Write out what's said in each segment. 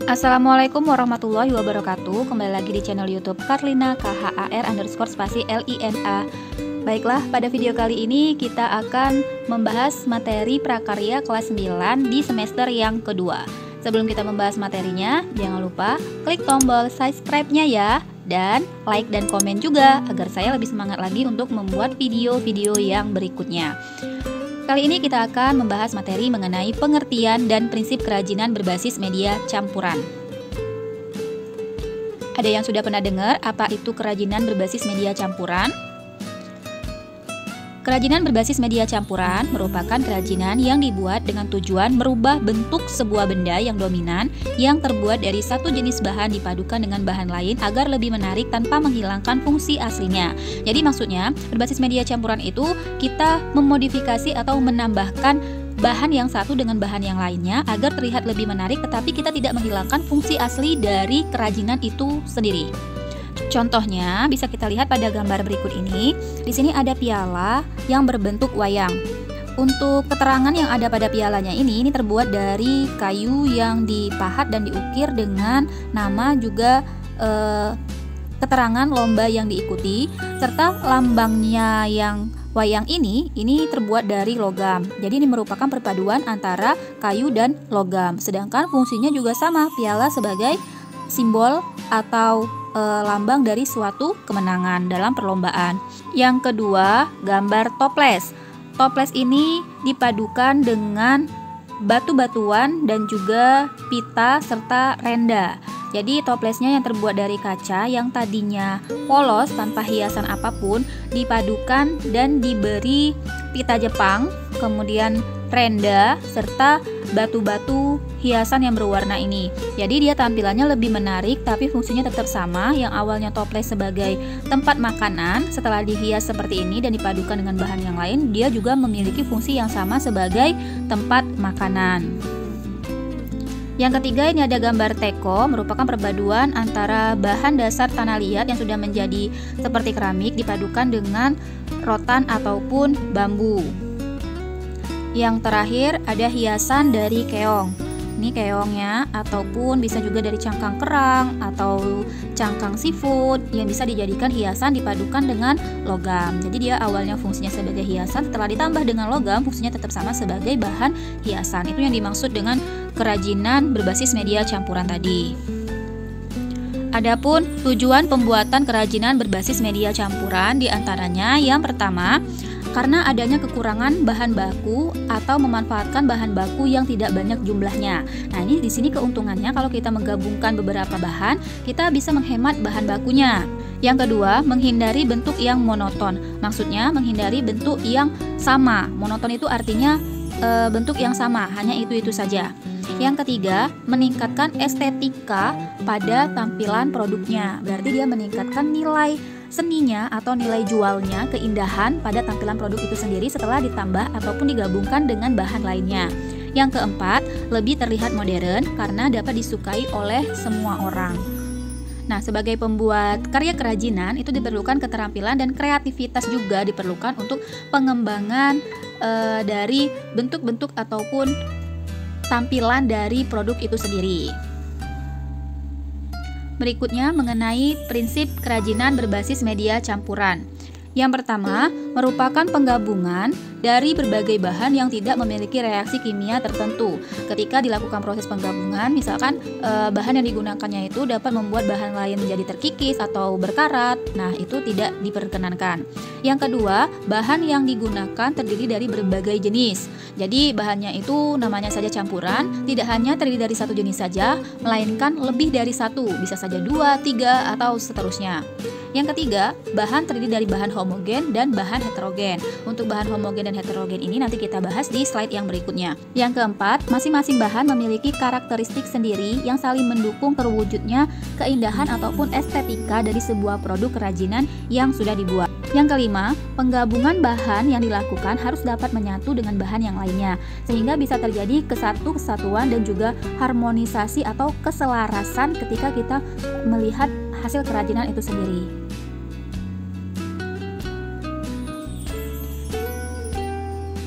Assalamualaikum warahmatullahi wabarakatuh. Kembali lagi di channel YouTube Karlina KHAR_Lina. Baiklah, pada video kali ini kita akan membahas materi prakarya kelas 9 di semester yang kedua. Sebelum kita membahas materinya, jangan lupa klik tombol subscribe-nya ya, dan like dan komen juga agar saya lebih semangat lagi untuk membuat video-video yang berikutnya. Kali ini kita akan membahas materi mengenai pengertian dan prinsip kerajinan berbasis media campuran. Ada yang sudah pernah dengar apa itu kerajinan berbasis media campuran? Kerajinan berbasis media campuran merupakan kerajinan yang dibuat dengan tujuan merubah bentuk sebuah benda yang dominan yang terbuat dari satu jenis bahan dipadukan dengan bahan lain agar lebih menarik tanpa menghilangkan fungsi aslinya. Jadi maksudnya berbasis media campuran itu kita memodifikasi atau menambahkan bahan yang satu dengan bahan yang lainnya agar terlihat lebih menarik, tetapi kita tidak menghilangkan fungsi asli dari kerajinan itu sendiri. Contohnya bisa kita lihat pada gambar berikut ini. Di sini ada piala yang berbentuk wayang. Untuk keterangan yang ada pada pialanya ini terbuat dari kayu yang dipahat dan diukir dengan nama juga keterangan lomba yang diikuti, serta lambangnya yang wayang ini terbuat dari logam. Jadi ini merupakan perpaduan antara kayu dan logam. Sedangkan fungsinya juga sama, piala sebagai simbol atau lambang dari suatu kemenangan dalam perlombaan. Yang kedua, gambar toples. Toples ini dipadukan dengan batu-batuan dan juga pita serta renda. Jadi toplesnya yang terbuat dari kaca yang tadinya polos tanpa hiasan apapun dipadukan dan diberi pita Jepang, kemudian renda serta batu-batu hiasan yang berwarna ini. Jadi dia tampilannya lebih menarik tapi fungsinya tetap sama. Yang awalnya toples sebagai tempat makanan, setelah dihias seperti ini dan dipadukan dengan bahan yang lain, dia juga memiliki fungsi yang sama sebagai tempat makanan. Yang ketiga, ini ada gambar teko, merupakan perpaduan antara bahan dasar tanah liat yang sudah menjadi seperti keramik dipadukan dengan rotan ataupun bambu. Yang terakhir ada hiasan dari keong. Ini keongnya ataupun bisa juga dari cangkang kerang atau cangkang seafood yang bisa dijadikan hiasan dipadukan dengan logam. Jadi dia awalnya fungsinya sebagai hiasan, setelah ditambah dengan logam fungsinya tetap sama sebagai bahan hiasan. Itu yang dimaksud dengan kerajinan berbasis media campuran tadi. Adapun tujuan pembuatan kerajinan berbasis media campuran diantaranya yang pertama, karena adanya kekurangan bahan baku atau memanfaatkan bahan baku yang tidak banyak jumlahnya. Nah, ini di sini keuntungannya kalau kita menggabungkan beberapa bahan, kita bisa menghemat bahan bakunya. Yang kedua, menghindari bentuk yang monoton. Maksudnya menghindari bentuk yang sama. Monoton itu artinya bentuk yang sama, hanya itu-itu saja. Yang ketiga, meningkatkan estetika pada tampilan produknya. Berarti dia meningkatkan nilai seninya atau nilai jualnya, keindahan pada tampilan produk itu sendiri setelah ditambah ataupun digabungkan dengan bahan lainnya. Yang keempat, lebih terlihat modern karena dapat disukai oleh semua orang. Nah, sebagai pembuat karya kerajinan itu diperlukan keterampilan dan kreativitas juga diperlukan untuk pengembangan dari bentuk-bentuk ataupun tampilan dari produk itu sendiri. Berikutnya mengenai prinsip kerajinan berbasis media campuran. Yang pertama, merupakan penggabungan dari berbagai bahan yang tidak memiliki reaksi kimia tertentu. Ketika dilakukan proses penggabungan, misalkan bahan yang digunakannya itu dapat membuat bahan lain menjadi terkikis atau berkarat. Nah, itu tidak diperkenankan. Yang kedua, bahan yang digunakan terdiri dari berbagai jenis. Jadi bahannya itu namanya saja campuran, tidak hanya terdiri dari satu jenis saja, melainkan lebih dari satu, bisa saja 2, 3, atau seterusnya. Yang ketiga, bahan terdiri dari bahan homogen dan bahan heterogen. Untuk bahan homogen dan heterogen ini nanti kita bahas di slide yang berikutnya. Yang keempat, masing-masing bahan memiliki karakteristik sendiri yang saling mendukung terwujudnya keindahan ataupun estetika dari sebuah produk kerajinan yang sudah dibuat. Yang kelima, penggabungan bahan yang dilakukan harus dapat menyatu dengan bahan yang lainnya, sehingga bisa terjadi kesatuan dan juga harmonisasi atau keselarasan ketika kita melihat hasil kerajinan itu sendiri.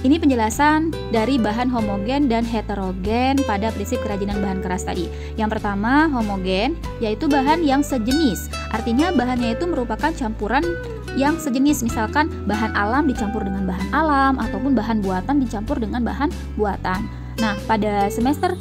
Ini penjelasan dari bahan homogen dan heterogen pada prinsip kerajinan bahan keras tadi. Yang pertama, homogen yaitu bahan yang sejenis. Artinya bahannya itu merupakan campuran yang sejenis, misalkan bahan alam dicampur dengan bahan alam ataupun bahan buatan dicampur dengan bahan buatan. Nah, pada semester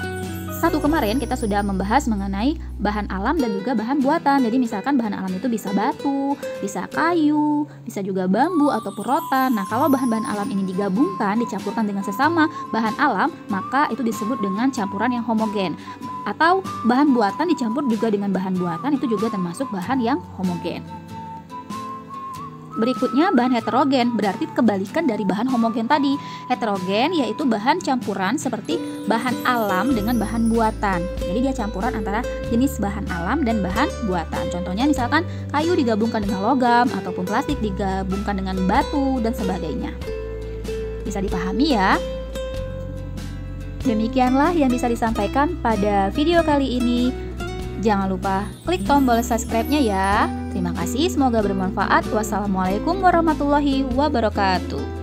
1 kemarin kita sudah membahas mengenai bahan alam dan juga bahan buatan. Jadi misalkan bahan alam itu bisa batu, bisa kayu, bisa juga bambu ataupun rotan. Nah, kalau bahan-bahan alam ini digabungkan, dicampurkan dengan sesama bahan alam, maka itu disebut dengan campuran yang homogen. Atau bahan buatan dicampur juga dengan bahan buatan, itu juga termasuk bahan yang homogen. Berikutnya bahan heterogen, berarti kebalikan dari bahan homogen tadi. Heterogen yaitu bahan campuran seperti bahan alam dengan bahan buatan. Jadi dia campuran antara jenis bahan alam dan bahan buatan. Contohnya misalkan kayu digabungkan dengan logam ataupun plastik digabungkan dengan batu dan sebagainya. Bisa dipahami ya? Demikianlah yang bisa disampaikan pada video kali ini. Jangan lupa klik tombol subscribe-nya ya. Terima kasih, semoga bermanfaat. Wassalamualaikum warahmatullahi wabarakatuh.